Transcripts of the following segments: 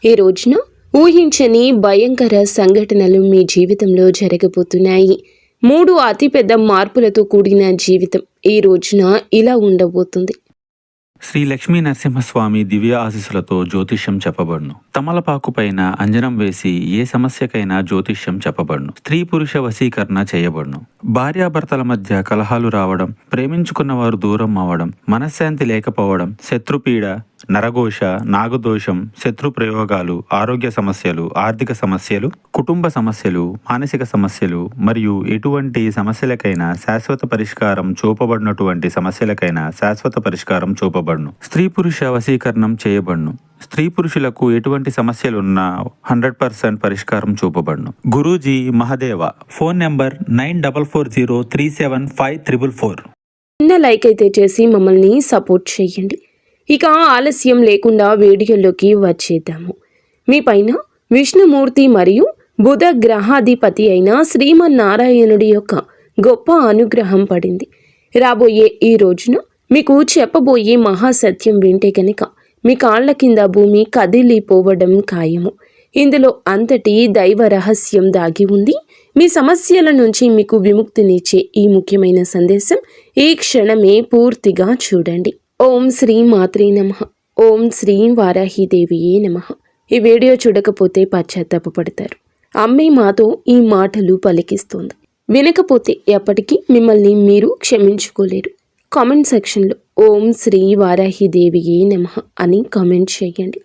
ఈ రోజున ఊహించని భయంకర సంఘటనలు మీ జీవితంలో జరగబోతున్నాయి. 3 అతిపెద్ద మార్పులతో కూడిన జీవితం ఈ రోజున ఇలా ఉండబోతుంది. శ్రీ లక్ష్మీ నరసింహస్వామి దివ్య ఆశీస్సులతో జ్యోతిష్యం చెప్పబడును. తమలపాకు పైన అంజనం వేసి ఏ సమస్యకైనా జ్యోతిష్యం చెప్పబడును. స్త్రీ పురుష వశీకరణ చేయబడును. భార్యాభర్తల మధ్య కలహాలు రావడం, ప్రేమించుకున్న వారు దూరం అవ్వడం, మనశ్శాంతి లేకపోవడం, శత్రుపీడ, నరఘోష, నాగదోషం, శత్రు ప్రయోగాలు, ఆరోగ్య సమస్యలు, ఆర్థిక సమస్యలు, కుటుంబ సమస్యలు, మానసిక సమస్యలు మరియు ఎటువంటి సమస్యలకైనా శాశ్వత పరిష్కారం చూపబడినటువంటి సమస్యలకైనా శాశ్వత పరిష్కారం చూపబడును. స్త్రీ పురుష వశీకరణం చేయబడును. స్త్రీ పురుషులకు ఎటువంటి సమస్యలున్నా 100% పరిష్కారం చూపబడును. గురూజీ మహదేవ. Phone number 9440375444. చిన్న లైక్ అయితే చేసి మమ్మల్ని సపోర్ట్ చేయండి. ఇక ఆలస్యం లేకుండా వీడియోలోకి వచ్చేద్దాము. మీ పైన విష్ణుమూర్తి మరియు బుధ గ్రహాధిపతి అయిన శ్రీమన్నారాయణుడి యొక్క గొప్ప అనుగ్రహం పడింది. రాబోయే ఈ రోజున మీకు చెప్పబోయే మహాసత్యం వింటే కనుక మీ కాళ్ల కింద భూమి కదిలిపోవడం ఖాయము. ఇందులో అంతటి దైవ రహస్యం దాగి ఉంది. మీ సమస్యల నుంచి మీకు విముక్తినిచ్చే ఈ ముఖ్యమైన సందేశం ఈ క్షణమే పూర్తిగా చూడండి. ఓం శ్రీ మాత్రే నమః. ఓం శ్రీ వారాహిదేవియే నమః. ఈ వీడియో చూడకపోతే పశ్చాత్తాపపడతారు. అమ్మే మాతో ఈ మాటలు పలికిస్తోంది. వినకపోతే ఎప్పటికీ మిమ్మల్ని మీరు క్షమించుకోలేరు. కామెంట్ సెక్షన్లో ఓం శ్రీ వారాహిదేవియే నమః అని కామెంట్ చేయండి.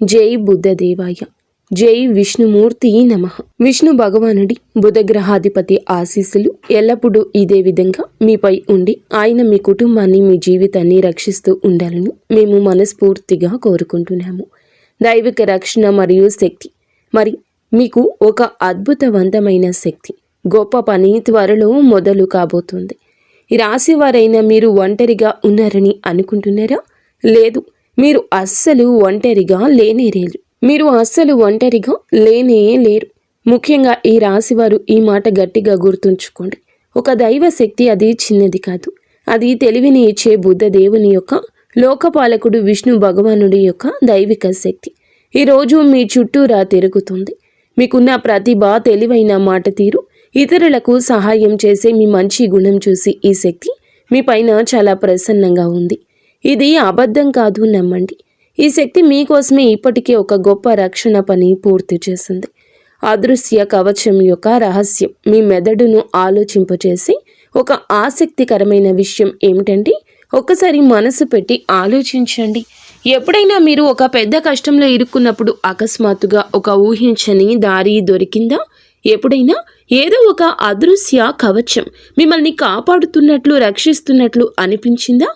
జై బుద్ధదేవాయ, జై విష్ణుమూర్తి నమః. విష్ణు భగవానుడి బుధ గ్రహాధిపతి ఆశీస్సులు ఎల్లప్పుడూ ఇదే విధంగా మీపై ఉండి ఆయన మీ కుటుంబాన్ని, మీ జీవితాన్ని రక్షిస్తూ ఉండాలని మేము మనస్ఫూర్తిగా కోరుకుంటున్నాము. దైవిక రక్షణ మరియు శక్తి మరి మీకు ఒక అద్భుతవంతమైన శక్తి, గొప్ప పని త్వరలో మొదలు కాబోతుంది. ఈ రాశి వారైనా మీరు ఒంటరిగా ఉన్నారని అనుకుంటున్నారా? లేదు, మీరు అస్సలు ఒంటరిగా లేనేలేరు. మీరు అస్సలు ఒంటరిగా లేరు. ముఖ్యంగా ఈ రాశివారు ఈ మాట గట్టిగా గుర్తుంచుకోండి. ఒక దైవ శక్తి అది చిన్నది కాదు. అది తెలివిని ఇచ్చే బుద్ధ దేవుని యొక్క లోకపాలకుడు విష్ణు భగవానుడి యొక్క దైవిక శక్తి ఈరోజు మీ చుట్టూరా తిరుగుతుంది. మీకున్న ప్రతిభ, తెలివైన మాట తీరు, ఇతరులకు సహాయం చేసే మీ మంచి గుణం చూసి ఈ శక్తి మీ పైన చాలా ప్రసన్నంగా ఉంది. ఇది అబద్ధం కాదు, నమ్మండి. ఈ శక్తి మీకోసమే ఇప్పటికే ఒక గొప్ప రక్షణ పని పూర్తి చేసింది. అదృశ్య కవచం యొక్క రహస్యం మీ మెదడును ఆలోచింపచేసి ఒక ఆసక్తికరమైన విషయం ఏమిటంటే, ఒక్కసారి మనసు పెట్టి ఆలోచించండి. ఎప్పుడైనా మీరు ఒక పెద్ద కష్టంలో ఇరుక్కున్నప్పుడు అకస్మాత్తుగా ఒక ఊహించని దారి దొరికిందా? ఎప్పుడైనా ఏదో ఒక అదృశ్య కవచం మిమ్మల్ని కాపాడుతున్నట్లు, రక్షిస్తున్నట్లు అనిపించిందా?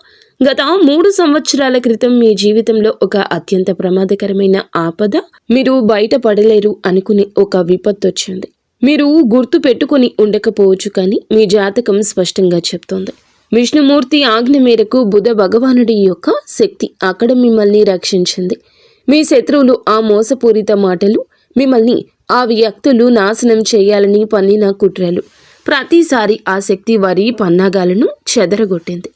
గత 3 సంవత్సరాల క్రితం మీ జీవితంలో ఒక అత్యంత ప్రమాదకరమైన ఆపద, మీరు బయటపడలేరు అనుకునే ఒక విపత్తు వచ్చింది. మీరు గుర్తు పెట్టుకుని ఉండకపోవచ్చు, కానీ మీ జాతకం స్పష్టంగా చెప్తోంది. విష్ణుమూర్తి ఆజ్ఞ మేరకు బుధ భగవానుడి యొక్క శక్తి అక్కడ మిమ్మల్ని రక్షించింది. మీ శత్రువులు ఆ మోసపూరిత మాటలు, మిమ్మల్ని ఆ వ్యక్తులు నాశనం చేయాలని పన్నిన కుట్రలు, ప్రతిసారి ఆ శక్తి వారి పన్నాగాలను చెదరగొట్టింది.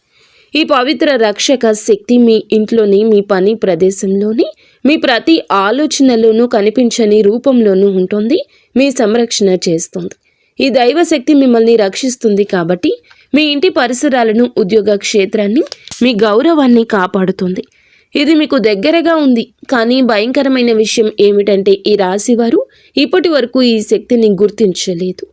ఈ పవిత్ర రక్షక శక్తి మీ ఇంట్లోని, మీ పని ప్రదేశంలోని, మీ ప్రతి ఆలోచనలోనూ, కనిపించని రూపంలోనూ ఉంటుంది. మీ సంరక్షణ చేస్తుంది. ఈ దైవశక్తి మిమ్మల్ని రక్షిస్తుంది కాబట్టి మీ ఇంటి పరిసరాలను, ఉద్యోగ క్షేత్రాన్ని, మీ గౌరవాన్ని కాపాడుతుంది. ఇది మీకు దగ్గరగా ఉంది. కానీ భయంకరమైన విషయం ఏమిటంటే, ఈ రాశివారు ఇప్పటి వరకు ఈ శక్తిని గుర్తించలేదు.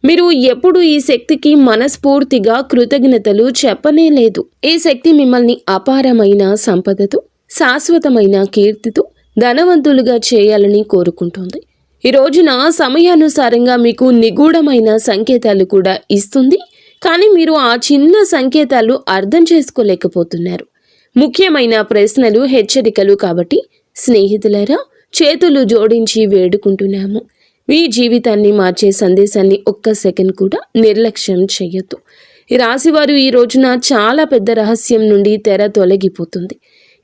మీరు ఎప్పుడు ఈ శక్తికి మనస్ఫూర్తిగా కృతజ్ఞతలు చెప్పనే లేదు. ఈ శక్తి మిమ్మల్ని అపారమైన సంపదతో, శాశ్వతమైన కీర్తితో ధనవంతులుగా చేయాలని కోరుకుంటుంది. ఈ రోజున సమయానుసారంగా మీకు నిగూఢమైన సంకేతాలు కూడా ఇస్తుంది. కానీ మీరు ఆ చిన్న సంకేతాలు అర్థం చేసుకోలేకపోతున్నారు. ముఖ్యమైన ప్రశ్నలు, హెచ్చరికలు. కాబట్టి స్నేహితులారా, చేతులు జోడించి వేడుకుంటున్నాము. మీ జీవితాన్ని మార్చే సందేశాన్ని ఒక్క సెకండ్ కూడా నిర్లక్ష్యం చేయొద్దు. ఈ రాశివారు ఈ రోజున చాలా పెద్ద రహస్యం నుండి తెర తొలగిపోతుంది.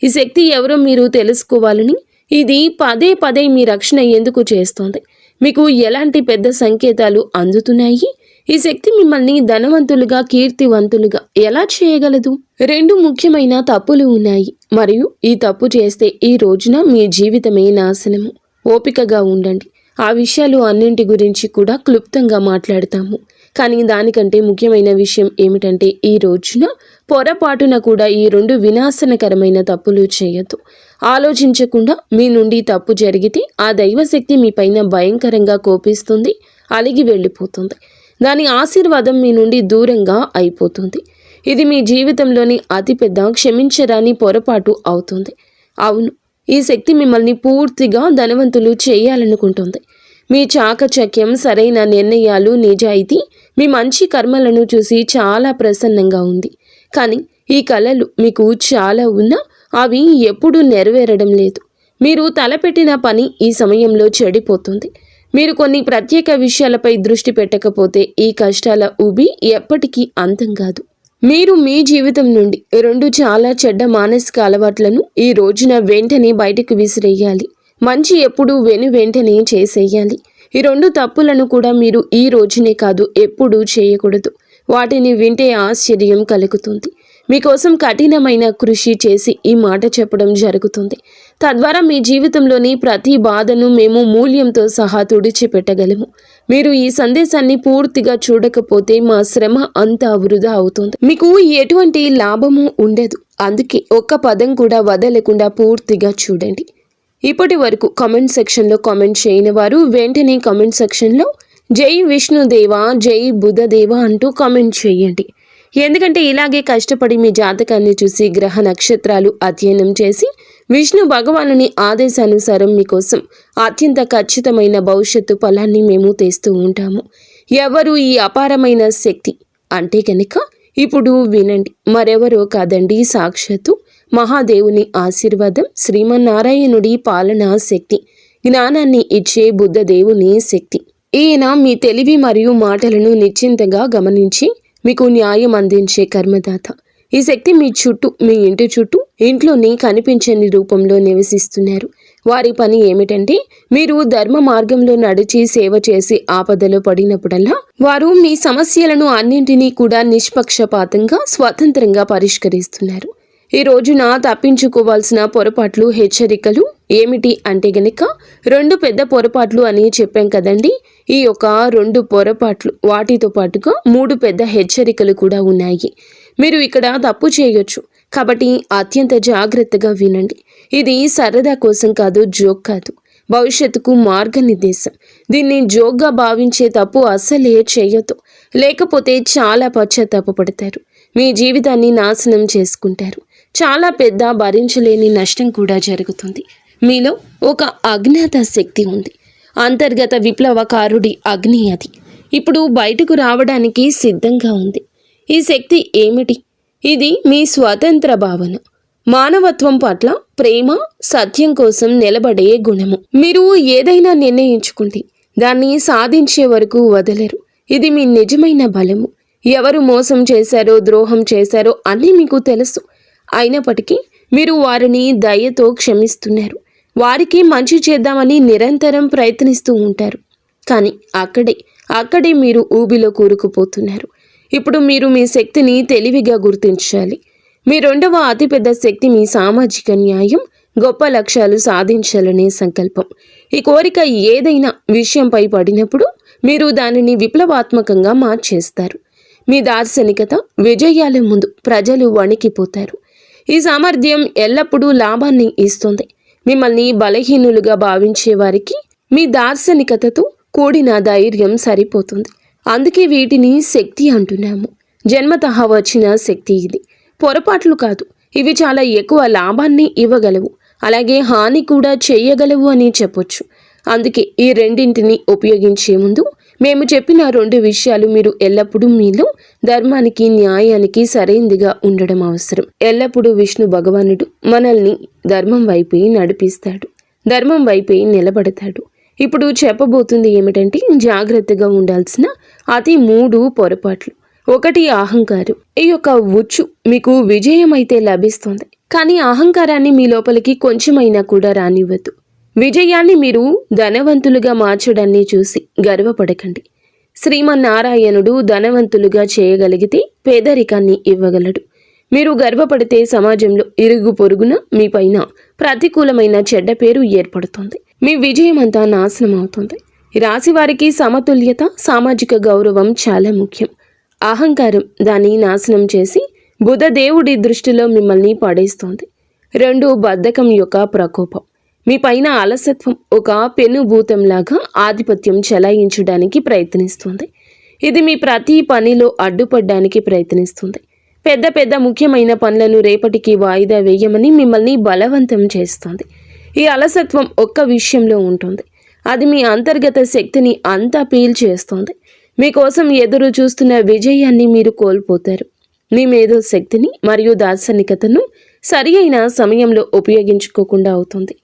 ఈ శక్తి ఎవరో మీరు తెలుసుకోవాలని ఇది పదే పదే మీ రక్షణ ఎందుకు చేస్తోంది, మీకు ఎలాంటి పెద్ద సంకేతాలు అందుతున్నాయి, ఈ శక్తి మిమ్మల్ని ధనవంతులుగా, కీర్తివంతులుగా ఎలా చేయగలదు? 2 ముఖ్యమైన తప్పులు ఉన్నాయి మరియు ఈ తప్పు చేస్తే ఈ రోజున మీ జీవితమే నాశనము. ఓపికగా ఉండండి. ఆ విషయాలు అన్నింటి గురించి కూడా క్లుప్తంగా మాట్లాడతాము. కానీ దానికంటే ముఖ్యమైన విషయం ఏమిటంటే ఈ రోజున పొరపాటున కూడా ఈ 2 వినాశనకరమైన తప్పులు చేయొద్దు. ఆలోచించకుండా మీ నుండి తప్పు జరిగితే ఆ దైవశక్తి మీ పైన భయంకరంగా కోపిస్తుంది, అలిగి వెళ్ళిపోతుంది. దాని ఆశీర్వాదం మీ నుండి దూరంగా అయిపోతుంది. ఇది మీ జీవితంలోని అతిపెద్ద క్షమించరాని పొరపాటు అవుతుంది. అవును, ఈ శక్తి మిమ్మల్ని పూర్తిగా ధనవంతులు చేయాలనుకుంటుంది. మీ చాకచక్యం, సరైన నిర్ణయాలు, నిజాయితీ, మీ మంచి కర్మలను చూసి చాలా ప్రసన్నంగా ఉంది. కానీ ఈ కళలు మీకు చాలా ఉన్నా అవి ఎప్పుడూ నెరవేరడం లేదు. మీరు తలపెట్టిన పని ఈ సమయంలో చెడిపోతుంది. మీరు కొన్ని ప్రత్యేక విషయాలపై దృష్టి పెట్టకపోతే ఈ కష్టాల ఊబి ఎప్పటికీ అంతం కాదు. మీరు మీ జీవితం నుండి 2 చాలా చెడ్డ మానసిక అలవాట్లను ఈ రోజున వెంటనే బయటకు విసిరేయాలి. మంచి ఎప్పుడు వెంటనే చేసేయాలి. ఈ 2 తప్పులను కూడా మీరు ఈ రోజునే కాదు ఎప్పుడూ చేయకూడదు. వాటిని వింటే ఆశ్చర్యం కలుగుతుంది. మీకోసం కఠినమైన కృషి చేసి ఈ మాట చెప్పడం జరుగుతుంది. తద్వారా మీ జీవితంలోని ప్రతి బాధను మేము మూల్యంతో సహా తుడిచిపెట్టగలము. మీరు ఈ సందేశాన్ని పూర్తిగా చూడకపోతే మా శ్రమ అంతా వృధా అవుతుంది. మీకు ఎటువంటి లాభము ఉండదు. అందుకే ఒక్క పదం కూడా వదలకుండా పూర్తిగా చూడండి. ఇప్పటి వరకు కామెంట్ సెక్షన్లో కామెంట్ చేయని వారు వెంటనే కామెంట్ సెక్షన్లో జై విష్ణుదేవా, జై బుధదేవా అంటూ కామెంట్ చేయండి. ఎందుకంటే ఇలాగే కష్టపడి మీ జాతకాన్ని చూసి గ్రహ నక్షత్రాలు అధ్యయనం చేసి విష్ణు భగవానుని ఆదేశానుసారం మీకోసం అత్యంత ఖచ్చితమైన భవిష్యత్తు ఫలాన్ని మేము తెస్తూ ఉంటాము. ఎవరు ఈ అపారమైన శక్తి అంటే కనుక ఇప్పుడు వినండి. మరెవరో కాదండి, సాక్షాత్తు మహాదేవుని ఆశీర్వాదం, శ్రీమన్నారాయణుడి పాలనా శక్తి, జ్ఞానాన్ని ఇచ్చే బుద్ధదేవుని శక్తి. ఈయన మీ తెలివి మరియు మాటలను నిశ్చింతగా గమనించి మీకు న్యాయం అందించే కర్మదాత. ఈ శక్తి మీ చుట్టూ, మీ ఇంటి చుట్టూ, ఇంట్లోని కనిపించని రూపంలో నివసిస్తున్నారు. వారి పని ఏమిటంటే మీరు ధర్మ మార్గంలో నడిచి సేవ చేసి ఆపదలో పడినప్పుడల్లా వారు మీ సమస్యలను అన్నింటినీ కూడా నిష్పక్షపాతంగా, స్వతంత్రంగా పరిష్కరిస్తున్నారు. ఈ రోజున తప్పించుకోవాల్సిన పొరపాట్లు, హెచ్చరికలు ఏమిటి అంటే గనక 2 పెద్ద పొరపాట్లు అని చెప్పాం కదండి. ఈ యొక్క 2 పొరపాట్లు వాటితో పాటుగా 3 పెద్ద హెచ్చరికలు కూడా ఉన్నాయి. మీరు ఇక్కడ తప్పు చేయొచ్చు, కాబట్టి అత్యంత జాగ్రత్తగా వినండి. ఇది సరదా కోసం కాదు, జోక్ కాదు, భవిష్యత్తుకు మార్గనిర్దేశం. దీన్ని జోక్గా భావించే తప్పు అస్సలే చేయొద్దు. లేకపోతే చాలా పశ్చాత్తాపపడతారు, మీ జీవితాన్ని నాశనం చేసుకుంటారు. చాలా పెద్ద భరించలేని నష్టం కూడా జరుగుతుంది. మీలో ఒక అజ్ఞాత శక్తి ఉంది. అంతర్గత విప్లవకారుడి అగ్ని అది ఇప్పుడు బయటకు రావడానికి సిద్ధంగా ఉంది. ఈ శక్తి ఏమిటి? ఇది మీ స్వతంత్ర భావన, మానవత్వం పట్ల ప్రేమ, సత్యం కోసం నిలబడే గుణము. మీరు ఏదైనా నిర్ణయించుకుంటే దాన్ని సాధించే వరకు వదలరు. ఇది మీ నిజమైన బలము. ఎవరు మోసం చేశారో, ద్రోహం చేశారో అన్నీ మీకు తెలుసు. అయినప్పటికీ మీరు వారిని దయతో క్షమిస్తున్నారు. వారికి మంచి చేద్దామని నిరంతరం ప్రయత్నిస్తూ ఉంటారు. కానీ అక్కడే మీరు ఊబిలో కూరుకుపోతున్నారు. ఇప్పుడు మీరు మీ శక్తిని తెలివిగా గుర్తించాలి. మీ 2వ అతిపెద్ద శక్తి మీ సామాజిక న్యాయం, గొప్ప లక్ష్యాలు సాధించాలనే సంకల్పం. ఈ కోరిక ఏదైనా విషయంపై పడినప్పుడు మీరు దానిని విప్లవాత్మకంగా మార్చేస్తారు. మీ దార్శనికత, విజయాల ముందు ప్రజలు వణికిపోతారు. ఈ సామర్థ్యం ఎల్లప్పుడూ లాభాన్ని ఇస్తుంది. మిమ్మల్ని బలహీనులుగా భావించే వారికి మీ దార్శనికతతో కూడిన ధైర్యం సరిపోతుంది. అందుకే వీటిని శక్తి అంటున్నాము. జన్మతః వచ్చిన శక్తి ఇది, పొరపాట్లు కాదు. ఇవి చాలా ఎక్కువ లాభాన్ని ఇవ్వగలవు, అలాగే హాని కూడా చేయగలవు అని చెప్పొచ్చు. అందుకే ఈ రెండింటిని ఉపయోగించే ముందు మేము చెప్పిన 2 విషయాలు మీరు ఎల్లప్పుడూ మీలో ధర్మానికి, న్యాయానికి సరైనదిగా ఉండడం అవసరం. ఎల్లప్పుడూ విష్ణు భగవానుడు మనల్ని ధర్మం వైపే నడిపిస్తాడు, ధర్మం వైపే నిలబడతాడు. ఇప్పుడు చెప్పబోతుంది ఏమిటంటే జాగ్రత్తగా ఉండాల్సిన అతి 3 పొరపాట్లు. 1 అహంకారం. ఈ యొక్క ఉచ్చు మీకు విజయం అయితే లభిస్తుంది, కానీ అహంకారాన్ని మీ లోపలికి కొంచెమైనా కూడా రానివ్వద్దు. విజయాన్ని మీరు ధనవంతులుగా మార్చడాన్ని చూసి గర్వపడకండి. శ్రీమన్నారాయణుడు ధనవంతులుగా చేయగలిగితే పేదరికాన్ని ఇవ్వగలడు. మీరు గర్వపడితే సమాజంలో ఇరుగు పొరుగున మీ పైన ప్రతికూలమైన చెడ్డ పేరు ఏర్పడుతుంది. మీ విజయం అంతా నాశనం అవుతుంది. ఈ రాశి వారికి సమతుల్యత, సామాజిక గౌరవం చాలా ముఖ్యం. అహంకారం దాన్ని నాశనం చేసి బుధ దేవుడి దృష్టిలో మిమ్మల్ని పడేస్తోంది. 2 బద్ధకం యొక్క ప్రకోపం. మీ పైన అలసత్వం ఒక పెనుభూతంలాగా ఆధిపత్యం చెలాయించడానికి ప్రయత్నిస్తుంది. ఇది మీ ప్రతి పనిలో అడ్డుపడడానికి ప్రయత్నిస్తుంది. పెద్ద పెద్ద ముఖ్యమైన పనులను రేపటికి వాయిదా వేయమని మిమ్మల్ని బలవంతం చేస్తుంది. ఈ అలసత్వం ఒక్క విషయంలో ఉంటుంది. అది మీ అంతర్గత శక్తిని అంతా పీల్చేస్తోంది. మీకోసం ఎదురు చూస్తున్న విజయాన్ని మీరు కోల్పోతారు. మీ మేధో శక్తిని మరియు దార్శనికతను సరి అయిన సమయంలో ఉపయోగించుకోకుండా అవుతుంది.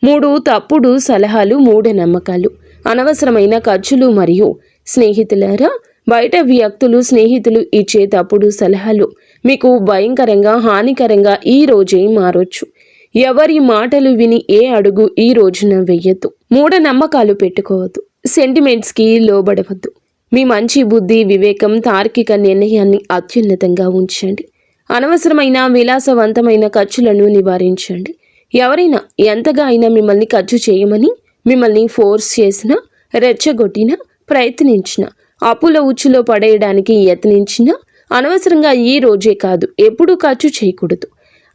3 తప్పుడు సలహాలు, మూఢనమ్మకాలు, అనవసరమైన ఖర్చులు మరియు స్నేహితులారా, బయట వ్యక్తులు, స్నేహితులు ఇచ్చే తప్పుడు సలహాలు మీకు భయంకరంగా హానికరంగా ఈ రోజే మారొచ్చు. ఎవరి మాటలు విని ఏ అడుగు ఈ రోజున వెయ్యొద్దు. మూఢనమ్మకాలు పెట్టుకోవద్దు. సెంటిమెంట్స్కి లోబడవద్దు. మీ మంచి బుద్ధి, వివేకం, తార్కిక నిర్ణయాన్ని అత్యున్నతంగా ఉంచండి. అనవసరమైన విలాసవంతమైన ఖర్చులను నివారించండి. ఎవరైనా ఎంతగా అయినా మిమ్మల్ని ఖర్చు చేయమని మిమ్మల్ని ఫోర్స్ చేసినా, రెచ్చగొట్టినా, ప్రయత్నించినా, అప్పుల ఉచ్చులో పడేయడానికి యత్నించినా అనవసరంగా ఈ రోజే కాదు ఎప్పుడూ ఖర్చు చేయకూడదు.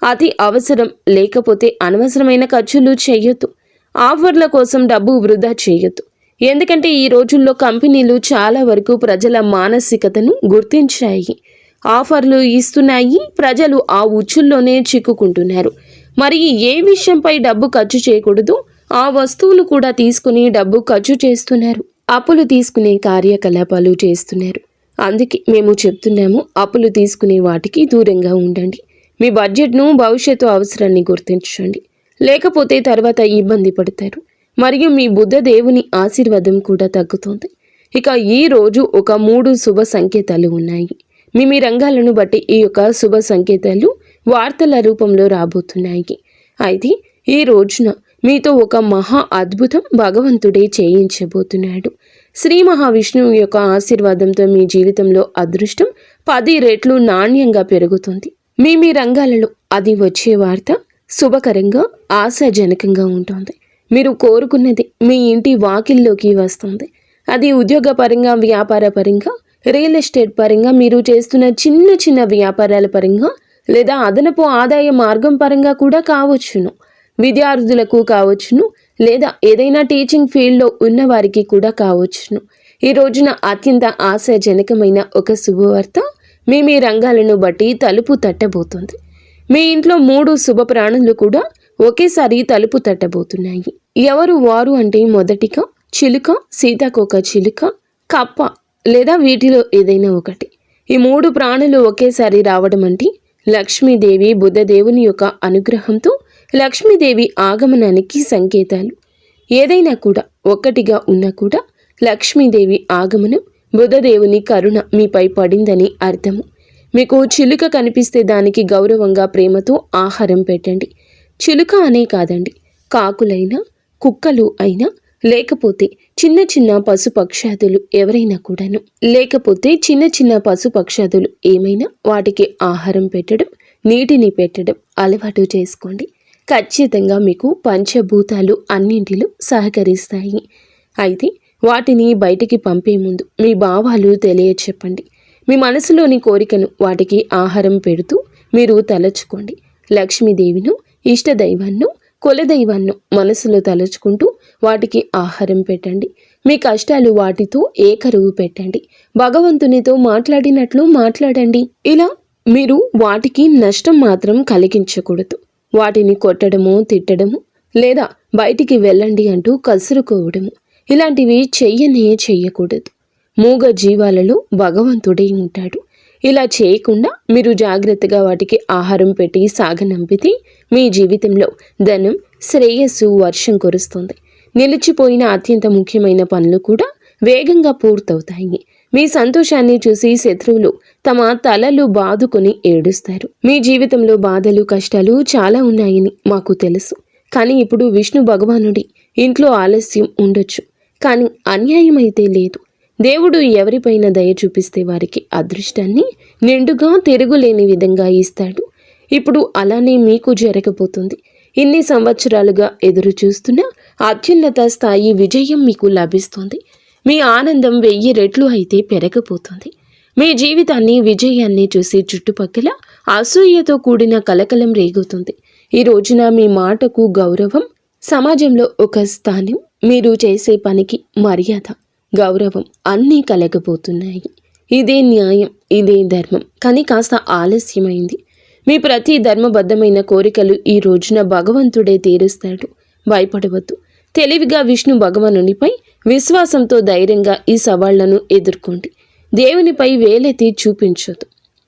అతి అవసరం లేకపోతే అనవసరమైన ఖర్చులు చేయొద్దు. ఆఫర్ల కోసం డబ్బు వృధా చేయొద్దు. ఎందుకంటే ఈ రోజుల్లో కంపెనీలు చాలా వరకు ప్రజల మానసికతను గుర్తించాయి. ఆఫర్లు ఇస్తున్నాయి. ప్రజలు ఆ ఉచ్చుల్లోనే చిక్కుకుంటున్నారు. మరి ఏ విషయంపై డబ్బు ఖర్చు చేయకూడదు ఆ వస్తువులు కూడా తీసుకుని డబ్బు ఖర్చు చేస్తున్నారు. అప్పులు తీసుకునే కార్యకలాపాలు చేస్తున్నారు. అందుకే మేము చెప్తున్నాము, అప్పులు తీసుకునే వాటికి దూరంగా ఉండండి. మీ బడ్జెట్ను, భవిష్యత్తు అవసరాన్ని గుర్తించండి. లేకపోతే తర్వాత ఇబ్బంది పడతారు. మరియు మీ బుద్ధ దేవుని ఆశీర్వాదం కూడా తగ్గుతుంది. ఇక ఈ రోజు ఒక 3 శుభ సంకేతాలు ఉన్నాయి. మీ రంగాలను బట్టి ఈ యొక్క శుభ సంకేతాలు వార్తల రూపంలో రాబోతున్నాయి. అయితే ఈ రోజున మీతో ఒక మహా అద్భుతం భగవంతుడే చేయించబోతున్నాడు. శ్రీ మహావిష్ణువు యొక్క ఆశీర్వాదంతో మీ జీవితంలో అదృష్టం 10 రెట్లు నాణ్యంగా పెరుగుతుంది. మీ రంగాలలో అది వచ్చే వార్త శుభకరంగా, ఆశాజనకంగా ఉంటుంది. మీరు కోరుకున్నది మీ ఇంటి వాకిల్లోకి వస్తుంది. అది ఉద్యోగపరంగా, వ్యాపార పరంగా, రియల్ ఎస్టేట్ పరంగా, మీరు చేస్తున్న చిన్న చిన్న వ్యాపారాల పరంగా, లేదా అదనపు ఆదాయ మార్గం పరంగా కూడా కావచ్చును. విద్యార్థులకు కావచ్చును, లేదా ఏదైనా టీచింగ్ ఫీల్డ్లో ఉన్న వారికి కూడా కావచ్చును. ఈ రోజున అత్యంత ఆశాజనకమైన ఒక శుభవార్త మీ రంగాలను బట్టి తలుపు తట్టబోతుంది. మీ ఇంట్లో 3 శుభ ప్రాణులు కూడా ఒకేసారి తలుపు తట్టబోతున్నాయి. ఎవరు వారు అంటే మొదటిగా చిలుక, సీతాకోక చిలుక, కప్ప లేదా వీటిలో ఏదైనా ఒకటి. ఈ 3 ప్రాణులు ఒకేసారి రావడం అంటే లక్ష్మీదేవి, బుద్ధదేవుని యొక్క అనుగ్రహంతో లక్ష్మీదేవి ఆగమనానికి సంకేతాలు. ఏదైనా కూడా ఒక్కటిగా ఉన్నా కూడా లక్ష్మీదేవి ఆగమనం, బుధదేవుని కరుణ మీపై పడిందని అర్థము. మీకు చిలుక కనిపిస్తే దానికి గౌరవంగా, ప్రేమతో ఆహారం పెట్టండి. చిలుక అనే కాదండి, కాకులైనా, కుక్కలు అయినా, లేకపోతే చిన్న చిన్న పశుపక్షాదులు ఎవరైనా కూడాను, లేకపోతే చిన్న చిన్న పశుపక్షాదులు ఏమైనా వాటికి ఆహారం పెట్టడం, నీటిని పెట్టడం అలవాటు చేసుకోండి. ఖచ్చితంగా మీకు పంచభూతాలు అన్నింటిలో సహకరిస్తాయి. అయితే వాటిని బయటికి పంపే ముందు మీ భావాలు తెలియచెప్పండి. మీ మనసులోని కోరికను వాటికి ఆహారం పెడుతూ మీరు తలచుకోండి. లక్ష్మీదేవిను, ఇష్టదైవాన్ని, కులదైవాన్ని మనసులో తలుచుకుంటూ వాటికి ఆహారం పెట్టండి. మీ కష్టాలు వాటితో ఏకరువు పెట్టండి. భగవంతునితో మాట్లాడినట్లు మాట్లాడండి. ఇలా మీరు వాటికి నష్టం మాత్రం కలిగించకూడదు. వాటిని కొట్టడము, తిట్టడము, లేదా బయటికి వెళ్ళండి అంటూ కసురుకోవడము ఇలాంటివి చెయ్యకూడదు. మూగ జీవాలలో భగవంతుడే ఉంటాడు. ఇలా చేయకుండా మీరు జాగ్రత్తగా వాటికి ఆహారం పెట్టి సాగనంపితే మీ జీవితంలో ధనం, శ్రేయస్సు వర్షం కురుస్తుంది. నిలిచిపోయిన అత్యంత ముఖ్యమైన పనులు కూడా వేగంగా పూర్తవుతాయి. మీ సంతోషాన్ని చూసి శత్రువులు తమ తలలు బాదుకొని ఏడుస్తారు. మీ జీవితంలో బాధలు, కష్టాలు చాలా ఉన్నాయని మాకు తెలుసు. కానీ ఇప్పుడు విష్ణు భగవానుడి ఇంట్లో ఆలస్యం ఉండొచ్చు, కానీ అన్యాయం అయితే లేదు. దేవుడు ఎవరిపైన దయ చూపిస్తే వారికి అదృష్టాన్ని నిండుగా తిరుగులేని విధంగా ఇస్తాడు. ఇప్పుడు అలానే మీకు జరగబోతుంది. ఇన్ని సంవత్సరాలుగా ఎదురు చూస్తున్న అత్యున్నత స్థాయి విజయం మీకు లభిస్తుంది. మీ ఆనందం 1000 రెట్లు అయితే పెరగబోతుంది. మీ జీవితాన్ని విజయాన్ని చూసి చుట్టుపక్కల అసూయతో కూడిన కలకలం రేగుతుంది. ఈ రోజున మీ మాటకు గౌరవం, సమాజంలో ఒక స్థానం, మీరు చేసే పనికి మర్యాద, గౌరవం అన్నీ కలగబోతున్నాయి. ఇదే న్యాయం, ఇదే ధర్మం. కానీ కాస్త ఆలస్యమైంది. మీ ప్రతి ధర్మబద్ధమైన కోరికలు ఈ రోజున భగవంతుడే తీరుస్తాడు. భయపడవద్దు. తెలివిగా విష్ణు భగవానునిపై విశ్వాసంతో ధైర్యంగా ఈ సవాళ్లను ఎదుర్కోండి. దేవునిపై వేలెత్తి చూపించొద్దు.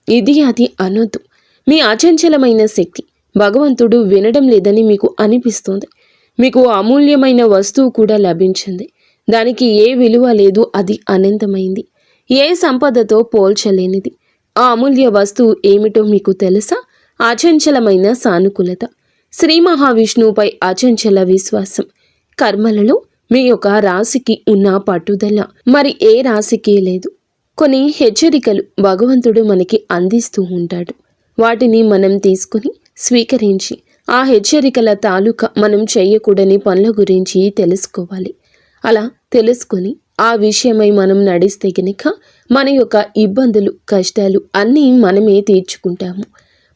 ఇది అది అనొద్దు. మీ అచంచలమైన శక్తి భగవంతుడు వినడం లేదని మీకు అనిపిస్తుంది. మీకు అమూల్యమైన వస్తువు కూడా లభించింది. దానికి ఏ విలువ లేదు. అది అనంతమైంది, ఏ సంపదతో పోల్చలేనిది. ఆ అమూల్య వస్తువు ఏమిటో మీకు తెలుసా? అచంచలమైన సానుకూలత. శ్రీ మహావిష్ణువుపై అచంచల విశ్వాసం. కర్మలలో మీ యొక్క రాశికి ఉన్న పట్టుదల మరి ఏ రాశికి లేదు. కొన్ని హెచ్చరికలు భగవంతుడు మనకి అందిస్తూ ఉంటాడు. వాటిని మనం తీసుకుని స్వీకరించి ఆ హెచ్చరికల తాలూకా మనం చేయకూడని పనుల గురించి తెలుసుకోవాలి. అలా తెలుసుకొని ఆ విషయమై మనం నడిస్తే గనుక మన యొక్క ఇబ్బందులు, కష్టాలు అన్నీ మనమే తీర్చుకుంటాము.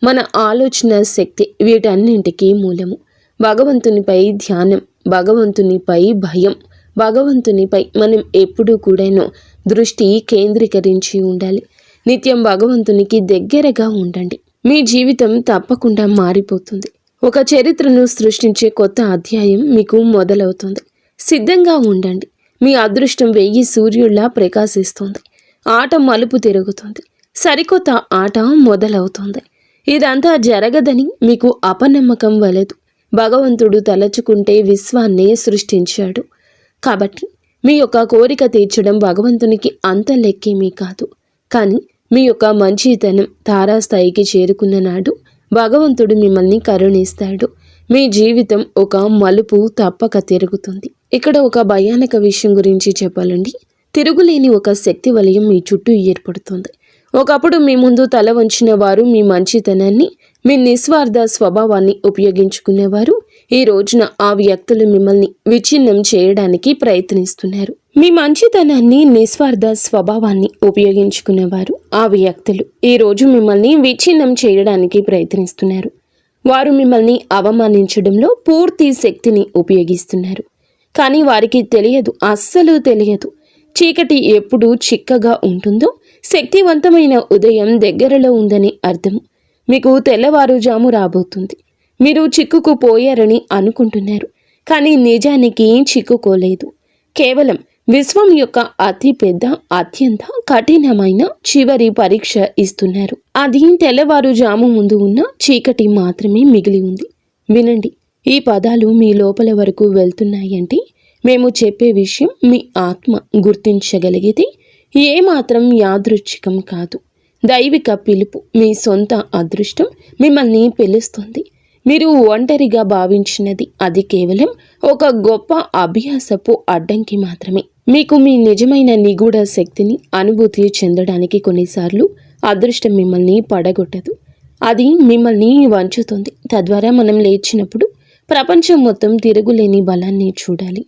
మన ఆలోచన శక్తి వీటన్నింటికీ మూలము. భగవంతునిపై ధ్యానం, భగవంతునిపై భయం, భగవంతునిపై మనం ఎప్పుడూ కూడాను దృష్టి కేంద్రీకరించి ఉండాలి. నిత్యం భగవంతునికి దగ్గరగా ఉండండి. మీ జీవితం తప్పకుండా మారిపోతుంది. ఒక చరిత్రను సృష్టించే కొత్త అధ్యాయం మీకు మొదలవుతుంది. సిద్ధంగా ఉండండి. మీ అదృష్టం 1000 సూర్యుల్లా ప్రకాశిస్తుంది. ఆట మలుపు తిరుగుతుంది. సరికొత్త ఆట మొదలవుతుంది. ఇదంతా జరగదని మీకు అపనమ్మకం వలదు. భగవంతుడు తలచుకుంటే విశ్వాన్నే సృష్టించాడు. కాబట్టి మీ యొక్క కోరిక తీర్చడం భగవంతునికి అంత లెక్కేమీ కాదు. కానీ మీ యొక్క మంచితనం తారాస్థాయికి చేరుకున్న నాడు భగవంతుడు మిమ్మల్ని కరుణిస్తాడు. మీ జీవితం ఒక మలుపు తప్పక తిరుగుతుంది. ఇక్కడ ఒక భయానక విషయం గురించి చెప్పాలండి. తిరుగులేని ఒక శక్తి వలయం మీ చుట్టూ ఏర్పడుతుంది. ఒకప్పుడు మీ ముందు తల వంచిన వారు మీ మంచితనాన్ని, మీ నిస్వార్థ స్వభావాన్ని ఉపయోగించుకునేవారు. ఈ రోజున ఆ వ్యక్తులు మిమ్మల్ని విచ్ఛిన్నం చేయడానికి ప్రయత్నిస్తున్నారు. మీ మంచితనాన్ని, నిస్వార్థ స్వభావాన్ని ఉపయోగించుకునేవారు ఆ వ్యక్తులు ఈ రోజు మిమ్మల్ని విచ్ఛిన్నం చేయడానికి ప్రయత్నిస్తున్నారు. వారు మిమ్మల్ని అవమానించడంలో పూర్తి శక్తిని ఉపయోగిస్తున్నారు. కానీ వారికి తెలియదు, అస్సలు తెలియదు, చీకటి ఎప్పుడు చిక్కగా ఉంటుందో శక్తివంతమైన ఉదయం దగ్గరలో ఉందని అర్థము. మీకు తెల్లవారుజాము రాబోతుంది. మీరు చిక్కుకుపోయారని అనుకుంటున్నారు, కానీ నిజానికి చిక్కుకోలేదు. కేవలం విశ్వం యొక్క అతి పెద్ద, అత్యంత కఠినమైన చివరి పరీక్ష ఇస్తున్నారు. అది తెల్లవారుజాము ముందు ఉన్న చీకటి మాత్రమే మిగిలి ఉంది. వినండి, ఈ పదాలు మీ లోపల వరకు వెళ్తున్నాయంటే మేము చెప్పే విషయం మీ ఆత్మ గుర్తించగలిగితే ఏమాత్రం యాదృచ్ఛికం కాదు. దైవిక పిలుపు, మీ సొంత అదృష్టం మిమ్మల్ని పిలుస్తుంది. మీరు ఒంటరిగా భావించినది అది కేవలం ఒక గొప్ప అభ్యాసపు అడ్డంకి మాత్రమే. మీకు మీ నిజమైన నిగూఢ శక్తిని అనుభూతి చెందడానికి కొన్నిసార్లు అదృష్టం మిమ్మల్ని పడగొట్టదు. అది మిమ్మల్ని వంచుతుంది. తద్వారా మనం లేచినప్పుడు ప్రపంచం మొత్తం తిరుగులేని బలాన్ని చూడాలి.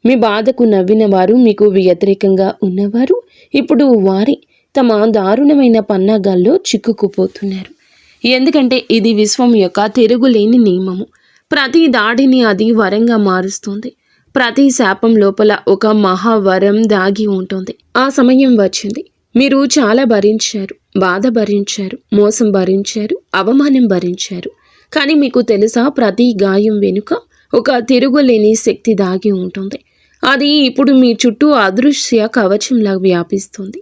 మీ బాధకు నవ్విన వారు, మీకు వ్యతిరేకంగా ఉన్నవారు ఇప్పుడు వారి తమ దారుణమైన పన్నాగాల్లో చిక్కుకుపోతున్నారు. ఎందుకంటే ఇది విశ్వం యొక్క తిరుగులేని నియమము. ప్రతి దాడిని అది వరంగా మారుస్తుంది. ప్రతి శాపం లోపల ఒక మహావరం దాగి ఉంటుంది. ఆ సమయం వచ్చింది. మీరు చాలా భరించారు, బాధ భరించారు, మోసం భరించారు, అవమానం భరించారు. కానీ మీకు తెలుసా, ప్రతి గాయం వెనుక ఒక తిరుగులేని శక్తి దాగి ఉంటుంది. అది ఇప్పుడు మీ చుట్టూ అదృశ్య కవచంలా వ్యాపిస్తుంది.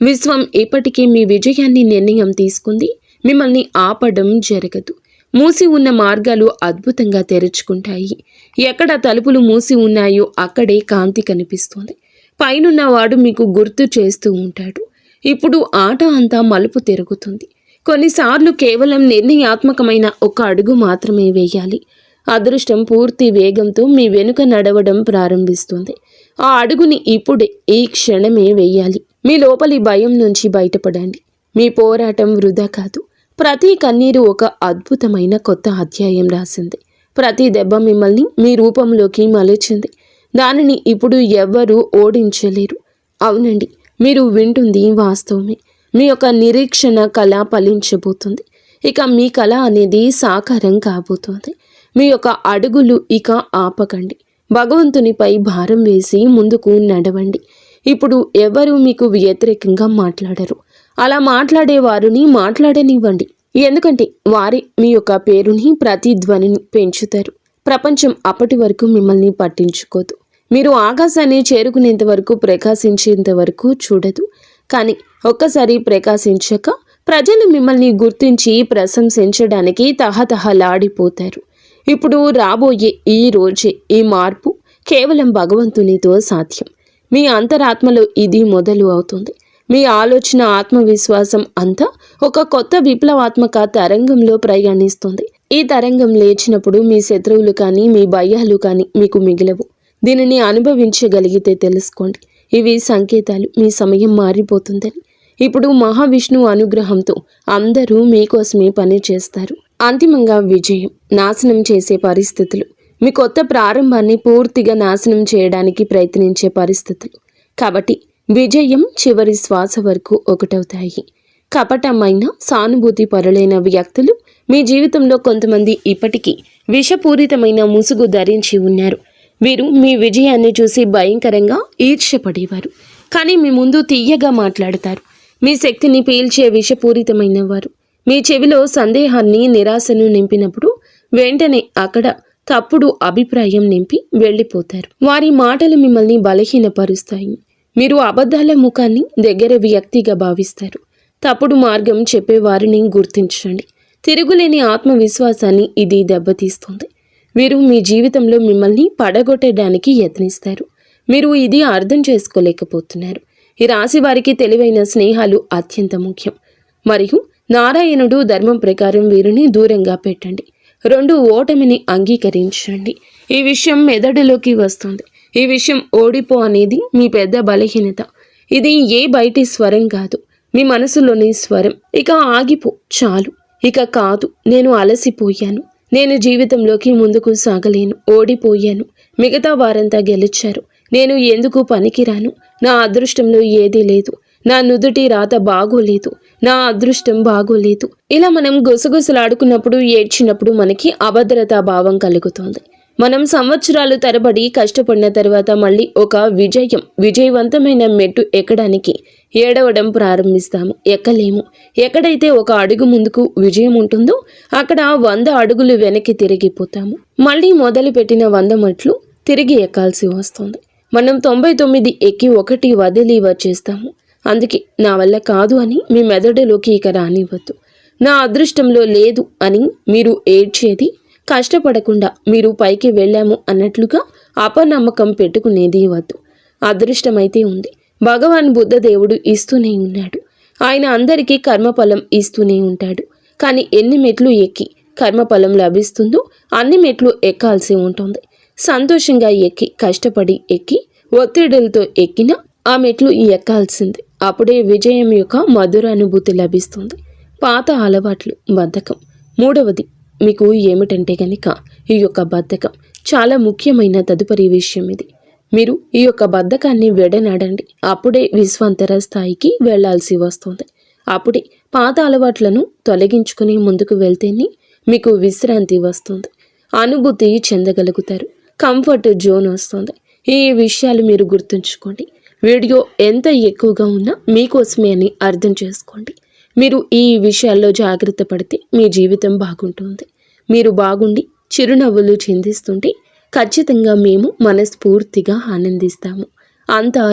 విశ్వం ఇప్పటికే మీ విజయాన్ని నిర్ణయం తీసుకుంది. మిమ్మల్ని ఆపడం జరగదు. మూసి ఉన్న మార్గాలు అద్భుతంగా తెరుచుకుంటాయి. ఎక్కడ తలుపులు మూసి ఉన్నాయో అక్కడే కాంతి కనిపిస్తుంది. పైనున్నవాడు మీకు గుర్తు చేస్తూ ఉంటాడు. ఇప్పుడు ఆట అంతా మలుపు తిరుగుతుంది. కొన్నిసార్లు కేవలం నిర్ణయాత్మకమైన ఒక అడుగు మాత్రమే వేయాలి. అదృష్టం పూర్తి వేగంతో మీ వెనుక నడవడం ప్రారంభిస్తుంది. ఆ అడుగుని ఇప్పుడే, ఈ క్షణమే వేయాలి. మీ లోపలి భయం నుంచి బయటపడండి. మీ పోరాటం వృధా కాదు. ప్రతి కన్నీరు ఒక అద్భుతమైన కొత్త అధ్యాయం రాసింది. ప్రతి దెబ్బ మిమ్మల్ని మీ రూపంలోకి మలిచింది. దానిని ఇప్పుడు ఎవ్వరూ ఓడించలేరు. అవునండి, మీరు వింటుంది వాస్తవమే. మీ యొక్క నిరీక్షణ కళ ఫలించబోతుంది. ఇక మీ కళ అనేది సాకారం కాబోతోంది. మీ యొక్క అడుగులు ఇక ఆపకండి. భగవంతునిపై భారం వేసి ముందుకు నడవండి. ఇప్పుడు ఎవరు మీకు వ్యతిరేకంగా మాట్లాడరు. అలా మాట్లాడే వారిని మాట్లాడనివ్వండి. ఎందుకంటే వారే మీ యొక్క పేరుని, ప్రతిధ్వనిని పెంచుతారు. ప్రపంచం అప్పటి వరకు మిమ్మల్ని పట్టించుకోదు. మీరు ఆకాశాన్ని చేరుకునేంత వరకు, ప్రకాశించేంత వరకు చూడదు. కానీ ఒక్కసారి ప్రకాశించాక ప్రజలు మిమ్మల్ని గుర్తించి ప్రశంసించడానికి తహతహలాడిపోతారు. ఇప్పుడు రాబోయే ఈ రోజే ఈ మార్పు కేవలం భగవంతునితో సాధ్యం. మీ అంతరాత్మలో ఇది మొదలు అవుతుంది. మీ ఆలోచన, ఆత్మవిశ్వాసం అంతా ఒక కొత్త విప్లవాత్మక తరంగంలో ప్రయాణిస్తుంది. ఈ తరంగం లేచినప్పుడు మీ శత్రువులు కానీ, మీ భయాలు కానీ మీకు మిగిలవు. దీనిని అనుభవించగలిగితే తెలుసుకోండి, ఇవి సంకేతాలు మీ సమయం మారిపోతుందని. ఇప్పుడు మహావిష్ణువు అనుగ్రహంతో అందరూ మీకోసమే పని చేస్తారు. అంతిమంగా విజయం, నాశనం చేసే పరిస్థితులు, మీ కొత్త ప్రారంభాన్ని పూర్తిగా నాశనం చేయడానికి ప్రయత్నించే పరిస్థితులు. కాబట్టి విజయం చివరి శ్వాస వరకు ఒకటవుతాయి. కపటమైన, సానుభూతి పరులైన వ్యక్తులు మీ జీవితంలో కొంతమంది ఇప్పటికీ విషపూరితమైన ముసుగు ధరించి ఉన్నారు. వీరు మీ విజయాన్ని చూసి భయంకరంగా ఈర్ష్యపడేవారు. కానీ మీ ముందు తీయగా మాట్లాడతారు. మీ శక్తిని పీల్చే విషపూరితమైన వారు. మీ చెవిలో సందేహాన్ని, నిరాశను నింపినప్పుడు వెంటనే అక్కడ తప్పుడు అభిప్రాయం నింపి వెళ్ళిపోతారు. వారి మాటలు మిమ్మల్ని బలహీనపరుస్తాయి. మీరు అబద్ధాల ముఖాన్ని దగ్గర వ్యక్తిగా భావిస్తారు. తప్పుడు మార్గం చెప్పేవారిని గుర్తించండి. తిరుగులేని ఆత్మవిశ్వాసాన్ని ఇది దెబ్బతీస్తుంది. వీరు మీ జీవితంలో మిమ్మల్ని పడగొట్టడానికి యత్నిస్తారు. మీరు ఇది అర్థం చేసుకోలేకపోతున్నారు. ఈ రాశి వారికి తెలివైన స్నేహాలు అత్యంత ముఖ్యం. మరియు నారాయణుడు ధర్మం ప్రకారం వీరిని దూరంగా పెట్టండి. 2 ఓటమిని అంగీకరించండి. ఈ విషయం మెదడులోకి వస్తుంది. ఈ విషయం ఓడిపో అనేది మీ పెద్ద బలహీనత. ఇది ఏ బయటి స్వరం కాదు, మీ మనసులోని స్వరం. ఇక ఆగిపో, చాలు, ఇక కాదు, నేను అలసిపోయాను, నేను జీవితంలోకి ముందుకు సాగలేను, ఓడిపోయాను, మిగతా వారంతా గెలిచారు, నేను ఎందుకు పనికిరాను, నా అదృష్టంలో ఏదీ లేదు, నా నుదుటి రాత బాగోలేదు, నా అదృష్టం బాగోలేదు. ఇలా మనం గుసగుసలాడుకున్నప్పుడు, ఏడ్చినప్పుడు మనకి అభద్రతా భావం కలుగుతుంది. మనం సంవత్సరాలు తరబడి కష్టపడిన తర్వాత మళ్ళీ ఒక విజయవంతమైన మెట్టు ఎక్కడానికి ఏడవడం ప్రారంభిస్తాము. ఎక్కలేము. ఎక్కడైతే ఒక అడుగు ముందుకు విజయం ఉంటుందో అక్కడ 100 అడుగులు వెనక్కి తిరిగిపోతాము. మళ్ళీ మొదలుపెట్టిన 100 మెట్లు తిరిగి ఎక్కాల్సి వస్తుంది. మనం 99 ఎక్కి 1 వదిలి వచ్చేస్తాము. అందుకే నా వల్ల కాదు అని మీ మెదడులోకి ఇక రానివ్వద్దు. నా అదృష్టంలో లేదు అని మీరు ఏడ్చేది, కష్టపడకుండా మీరు పైకి వెళ్ళాము అన్నట్లుగా అపనమ్మకం పెట్టుకునేది వద్దు. అదృష్టమైతే ఉంది. భగవాన్ బుద్ధ దేవుడు ఇస్తూనే ఉన్నాడు. ఆయన అందరికీ కర్మఫలం ఇస్తూనే ఉంటాడు. కానీ ఎన్ని మెట్లు ఎక్కి కర్మఫలం లభిస్తుందో అన్ని మెట్లు ఎక్కాల్సి ఉంటుంది. సంతోషంగా ఎక్కి, కష్టపడి ఎక్కి, ఒత్తిడులతో ఎక్కిన ఆ మెట్లు ఎక్కాల్సింది. అప్పుడే విజయం యొక్క మధుర అనుభూతి లభిస్తుంది. పాత అలవాట్లు, బద్ధకం. 3వది మీకు ఏమిటంటే గనక ఈ యొక్క బద్ధకం చాలా ముఖ్యమైన తదుపరి విషయం ఇది. మీరు ఈ యొక్క బద్ధకాన్ని విడనాడండి. అప్పుడే విశ్వాంతర స్థాయికి వెళ్లాల్సి వస్తుంది. అప్పుడే పాత అలవాట్లను తొలగించుకుని ముందుకు వెళ్తేనే మీకు విశ్రాంతి వస్తుంది. అనుభూతి చెందగలుగుతారు. కంఫర్ట్ జోన్ వస్తుంది. ఈ విషయాలు మీరు గుర్తుంచుకోండి. వీడియో ఎంత ఎక్కువగా ఉన్నా మీకోసమే అని అర్థం చేసుకోండి. మీరు ఈ విషయాల్లో జాగ్రత్త పడితే మీ జీవితం బాగుంటుంది. మీరు బాగుండి చిరునవ్వులు చిందిస్తుంటే ఖచ్చితంగా మేము మనస్ఫూర్తిగా ఆనందిస్తాము. అంతా